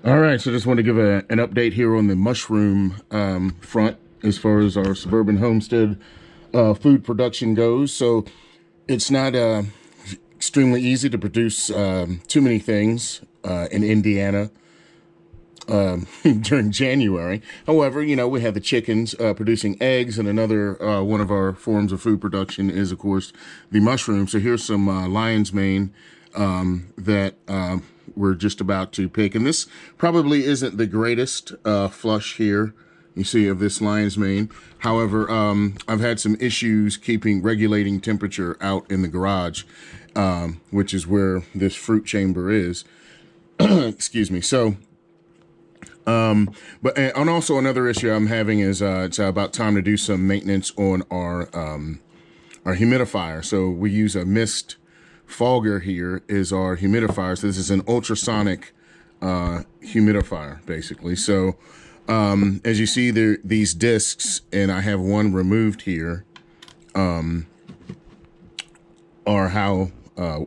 All right, so just want to give an update here on the mushroom front as far as our suburban homestead food production goes. So it's not extremely easy to produce too many things in Indiana during January. However, you know, we have the chickens producing eggs, and another one of our forms of food production is, of course, the mushroom. So here's some lion's mane that we're just about to pick. And this probably isn't the greatest flush here, you see, of this lion's mane. However, I've had some issues regulating temperature out in the garage, which is where this fruit chamber is. Excuse me. So, and also another issue I'm having is it's about time to do some maintenance on our humidifier. So we use a mist fogger here is our humidifier. So this is an ultrasonic humidifier, basically. So as you see, these discs, and I have one removed here, are how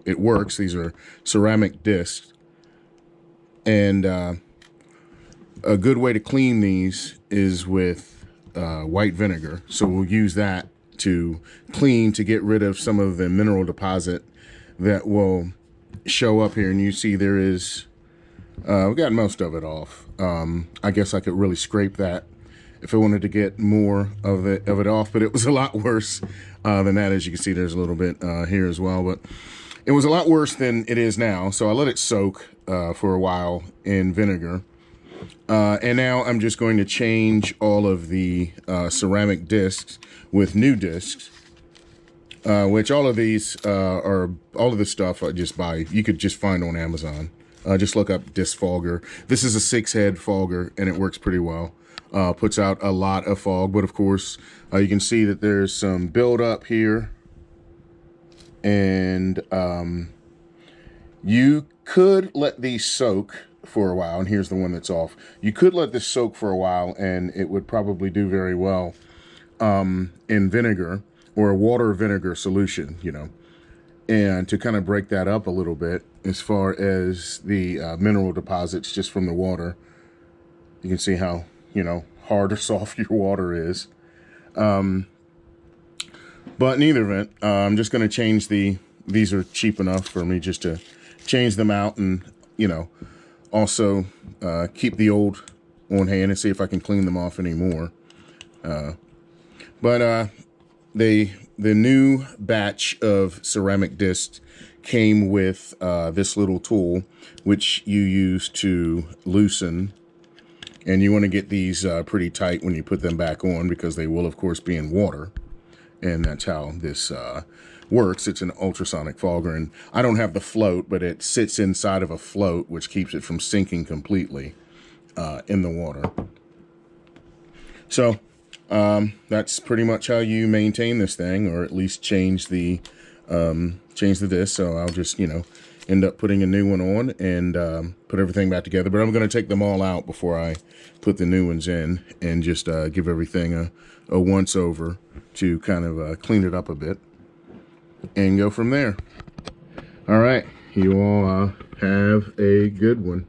it works. These are ceramic discs, and a good way to clean these is with white vinegar. So we'll use that to clean, to get rid of some of the mineral deposit that will show up here. And you see there is, we got most of it off. I guess I could really scrape that if I wanted to get more of it off, but it was a lot worse than that. As you can see, there's a little bit here as well, but it was a lot worse than it is now. So I let it soak for a while in vinegar. And now I'm just going to change all of the ceramic discs with new discs, which all of these are, all of this stuff I just buy. You could just find on Amazon. Just look up disc fogger. This is a 6-head fogger, and it works pretty well. Puts out a lot of fog, but of course, you can see that there's some buildup here. And you could let these soak for a while, and here's the one that's off. You could let this soak for a while, and it would probably do very well in vinegar or a water vinegar solution, you know, and to kind of break that up a little bit as far as the mineral deposits just from the water. You can see how, you know, hard or soft your water is. But in either event, I'm just going to change these are cheap enough for me just to change them out, and, you know, also keep the old on hand and see if I can clean them off anymore. But the new batch of ceramic discs came with this little tool, which you use to loosen. And you want to get these pretty tight when you put them back on, because they will, of course, be in water. And that's how this works. It's an ultrasonic fogger, and I don't have the float, but it sits inside of a float, which keeps it from sinking completely in the water. So that's pretty much how you maintain this thing, or at least change the disc. So I'll just, you know, end up putting a new one on and put everything back together. But I'm going to take them all out before I put the new ones in, and just give everything a once over to kind of clean it up a bit and go from there. All right, you all have a good one.